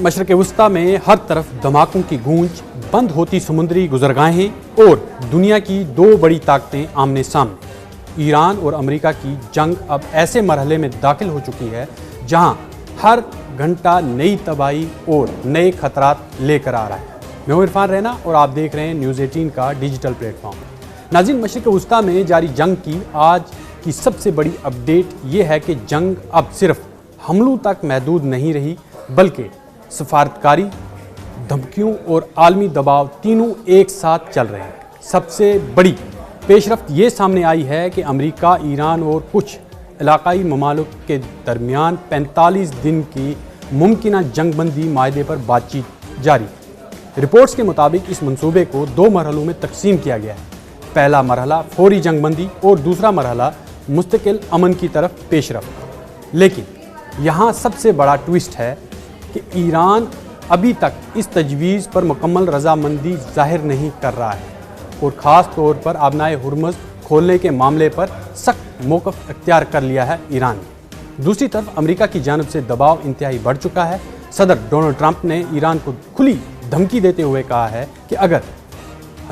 मशरक़ वस्ता में हर तरफ धमाकों की गूंज, बंद होती समुद्री गुज़रगाहें और दुनिया की दो बड़ी ताकतें आमने सामने। ईरान और अमेरिका की जंग अब ऐसे मरहले में दाखिल हो चुकी है जहां हर घंटा नई तबाही और नए खतरात लेकर आ रहा है। मैं हूं इरफान रैना और आप देख रहे हैं न्यूज़ 18 का डिजिटल प्लेटफॉर्म। नाज़रीन, मशरक़ वस्ता में जारी जंग की आज की सबसे बड़ी अपडेट ये है कि जंग अब सिर्फ हमलों तक महदूद नहीं रही, बल्कि सफारतकारी, धमकियों और आलमी दबाव तीनों एक साथ चल रहे हैं। सबसे बड़ी पेशरफ्त ये सामने आई है कि अमेरिका, ईरान और कुछ इलाकाई ममालिक के दरमियान 45 दिन की मुमकिना जंगबंदी माहदे पर बातचीत जारी है। रिपोर्ट्स के मुताबिक इस मंसूबे को दो मरहलों में तकसीम किया गया है। पहला मरहला फौरी जंगबंदी और दूसरा मरहला मुस्तकिल अमन की तरफ पेशरफ्त। लेकिन यहाँ सबसे बड़ा ट्विस्ट है कि ईरान अभी तक इस तजवीज़ पर मुकम्मल रजामंदी जाहिर नहीं कर रहा है और ख़ास तौर पर आबनाए हुर्मुज़ खोलने के मामले पर सख्त मौक़िफ़ इख्तियार कर लिया है ईरान ने। दूसरी तरफ अमेरिका की जानिब से दबाव इंतहाई बढ़ चुका है। सदर डोनाल्ड ट्रंप ने ईरान को खुली धमकी देते हुए कहा है कि अगर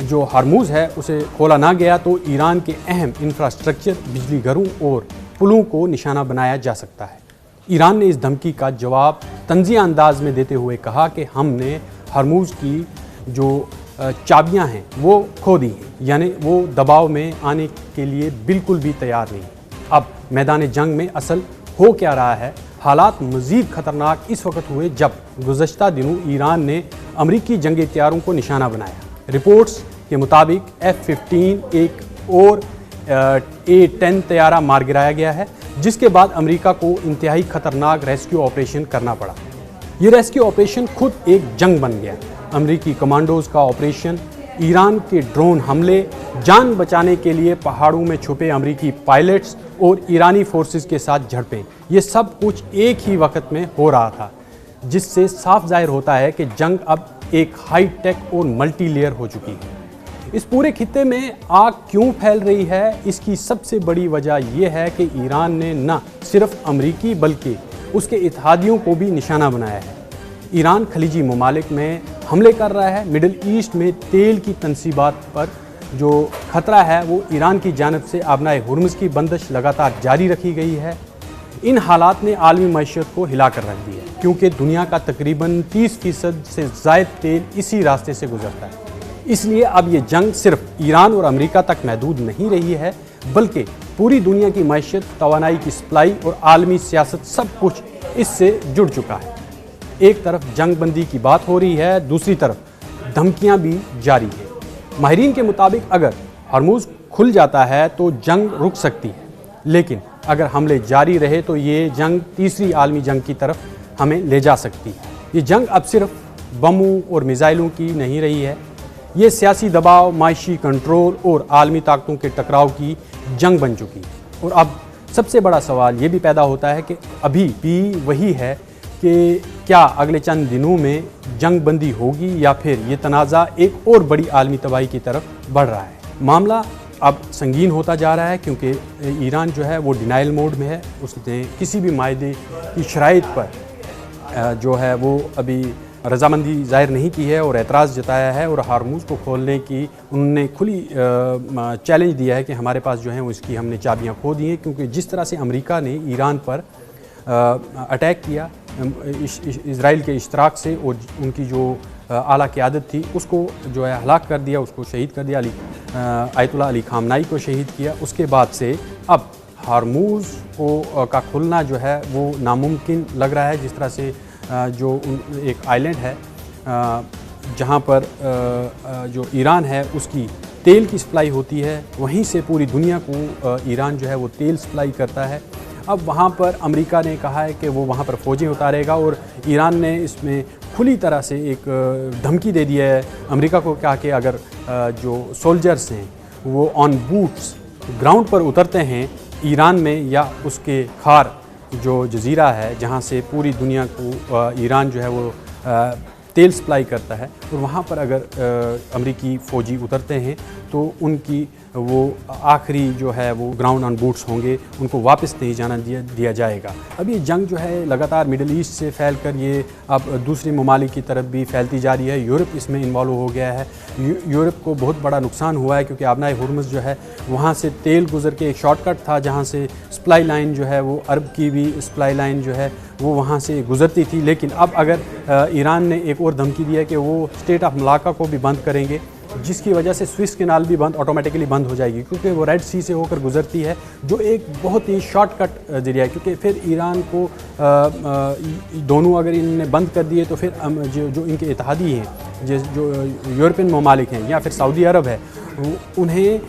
जो हरमुज़ है उसे खोला ना गया तो ईरान के अहम इंफ्रास्ट्रक्चर, बिजली घरों और पुलों को निशाना बनाया जा सकता है। ईरान ने इस धमकी का जवाब तंज़िया अंदाज में देते हुए कहा कि हमने हरमुज़ की जो चाबियां हैं वो खो दी हैं, यानी वो दबाव में आने के लिए बिल्कुल भी तैयार नहीं। अब मैदान जंग में असल हो क्या रहा है? हालात मज़ीद ख़तरनाक इस वक्त हुए जब गुज़श्ता दिनों ईरान ने अमरीकी जंगी तैयारों को निशाना बनाया। रिपोर्ट्स के मुताबिक F-15 एक और A-10 तैयारा मार गिराया गया है, जिसके बाद अमेरिका को इंतहाई खतरनाक रेस्क्यू ऑपरेशन करना पड़ा। ये रेस्क्यू ऑपरेशन खुद एक जंग बन गया। अमेरिकी कमांडोज का ऑपरेशन, ईरान के ड्रोन हमले, जान बचाने के लिए पहाड़ों में छुपे अमेरिकी पायलट्स और ईरानी फोर्सेस के साथ झड़पें, ये सब कुछ एक ही वक्त में हो रहा था, जिससे साफ जाहिर होता है कि जंग अब एक हाई टेक और मल्टी लेयर हो चुकी है। इस पूरे खित्ते में आग क्यों फैल रही है? इसकी सबसे बड़ी वजह यह है कि ईरान ने न सिर्फ अमरीकी बल्कि उसके इत्तेहादियों को भी निशाना बनाया है। ईरान खलीजी ममालिक में हमले कर रहा है। मिडल ईस्ट में तेल की तनसीबात पर जो खतरा है वो ईरान की जानिब से आबनाए हुर्मुज़ की बंदिश लगातार जारी रखी गई है। इन हालात ने आलमी मईशत को हिला कर रख दिया है, क्योंकि दुनिया का तकरीबन 30% से ज़ायद तेल इसी रास्ते से गुजरता है। इसलिए अब ये जंग सिर्फ ईरान और अमेरिका तक महदूद नहीं रही है, बल्कि पूरी दुनिया की मईशत, तवानाई की सप्लाई और आलमी सियासत सब कुछ इससे जुड़ चुका है। एक तरफ जंगबंदी की बात हो रही है, दूसरी तरफ धमकियां भी जारी है। माहिरीन के मुताबिक अगर हरमुज़ खुल जाता है तो जंग रुक सकती है, लेकिन अगर हमले जारी रहे तो ये जंग तीसरी आलमी जंग की तरफ हमें ले जा सकती है। ये जंग अब सिर्फ बमों और मिसाइलों की नहीं रही है, ये सियासी दबाव, माशी कंट्रोल और आलमी ताकतों के टकराव की जंग बन चुकी है। और अब सबसे बड़ा सवाल ये भी पैदा होता है कि अभी भी वही है कि क्या अगले चंद दिनों में जंग बंदी होगी या फिर ये तनाज़ा एक और बड़ी आलमी तबाही की तरफ बढ़ रहा है। मामला अब संगीन होता जा रहा है, क्योंकि ईरान जो है वो डिनाइल मोड में है। उसने किसी भी मायदे की शराइत पर जो है वो अभी रजामंदी जाहिर नहीं की है और एतराज़ जताया है, और हरमुज़ को खोलने की उन्होंने खुली चैलेंज दिया है कि हमारे पास जो है उसकी हमने चाबियां खो दी हैं। क्योंकि जिस तरह से अमेरिका ने ईरान पर अटैक किया इजराइल के इश्तराक से, और उनकी जो आला क़यादत थी उसको जो है हलाक कर दिया, उसको शहीद कर दिया, आयतुल्लाह अली खामनाई को शहीद किया। उसके बाद से अब हरमुज़ का खुलना जो है वो नामुमकिन लग रहा है। जिस तरह से जो एक आइलैंड है जहाँ पर जो ईरान है उसकी तेल की सप्लाई होती है, वहीं से पूरी दुनिया को ईरान जो है वो तेल सप्लाई करता है। अब वहाँ पर अमेरिका ने कहा है कि वो वहाँ पर फ़ौजें उतारेगा, और ईरान ने इसमें खुली तरह से एक धमकी दे दी है अमेरिका को, कहा कि अगर जो सोल्जर्स हैं वो ऑन बूट्स ग्राउंड पर उतरते हैं ईरान में या उसके खार जो जजीरा है जहाँ से पूरी दुनिया को ईरान जो है वो तेल सप्लाई करता है, और वहाँ पर अगर अमरीकी फ़ौजी उतरते हैं तो उनकी वो आखिरी जो है वो ग्राउंड ऑन बूट्स होंगे, उनको वापस नहीं जाना दिया जाएगा। अब ये जंग जो है लगातार मिडल ईस्ट से फैल कर ये अब दूसरे ममालिक की तरफ भी फैलती जा रही है। यूरोप इसमें इन्वॉल्व हो गया है। यूरोप को बहुत बड़ा नुकसान हुआ है क्योंकि आबनाए हुर्मुज़ जो है वहाँ से तेल गुजर के एक शॉर्टकट था जहाँ से सप्लाई लाइन जो है वो अरब की भी सप्लाई लाइन जो है वो वहाँ से गुजरती थी। लेकिन अब अगर ईरान ने एक और धमकी दी है कि वो स्टेट ऑफ मलाका को भी बंद करेंगे, जिसकी वजह से स्विस कैनाल भी ऑटोमेटिकली बंद हो जाएगी क्योंकि वो रेड सी से होकर गुजरती है, जो एक बहुत ही शॉर्टकट जरिया है। क्योंकि फिर ईरान को दोनों अगर इन्होंने बंद कर दिए तो फिर जो इनके इत्तेहादी हैं, जो यूरोपियन ममालिक हैं या फिर सऊदी अरब है, उन्हें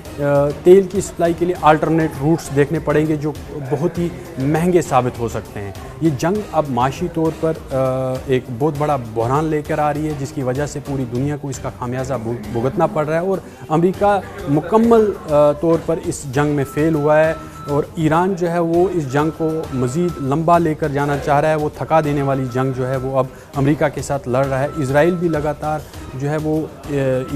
तेल की सप्लाई के लिए अल्टरनेट रूट्स देखने पड़ेंगे जो बहुत ही महंगे साबित हो सकते हैं। ये जंग अब माशी तौर पर एक बहुत बड़ा बहरान लेकर आ रही है जिसकी वजह से पूरी दुनिया को इसका खामियाजा भुगतना पड़ रहा है और अमेरिका मुकम्मल तौर पर इस जंग में फेल हुआ है और ईरान जो है वो इस जंग को मज़ीद लंबा लेकर जाना चाह रहा है। वो थका देने वाली जंग जो है वो अब अमेरिका के साथ लड़ रहा है। इजराइल भी लगातार जो है वो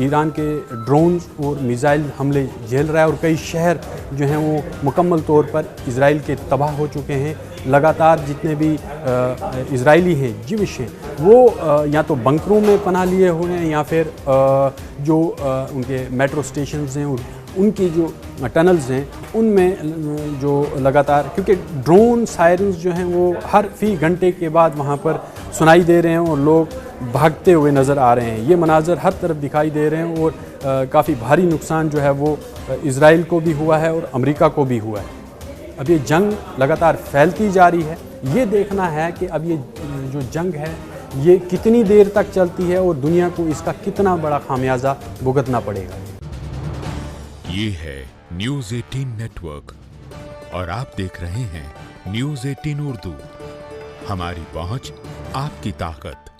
ईरान के ड्रोन्स और मिसाइल हमले झेल रहा है और कई शहर जो हैं वो मुकम्मल तौर पर इजराइल के तबाह हो चुके हैं। लगातार जितने भी इजरायली हैं, जिविश हैं, वो या तो बंकरों में पनाह लिए हुए हैं या फिर जो उनके मेट्रो स्टेशंस हैं उनकी जो टनल्स हैं उनमें जो लगातार, क्योंकि ड्रोन सायरन्स जो हैं वो हर फी घंटे के बाद वहाँ पर सुनाई दे रहे हैं और लोग भागते हुए नज़र आ रहे हैं। ये मनाजर हर तरफ दिखाई दे रहे हैं और काफ़ी भारी नुकसान जो है वो इजराइल को भी हुआ है और अमेरिका को भी हुआ है। अब ये जंग लगातार फैलती जा रही है। ये देखना है कि अब ये जो जंग है ये कितनी देर तक चलती है और दुनिया को इसका कितना बड़ा खामियाजा भुगतना पड़ेगा। ये है न्यूज़ 18 नेटवर्क और आप देख रहे हैं न्यूज़ 18 उर्दू। हमारी पहुंच, आपकी ताकत।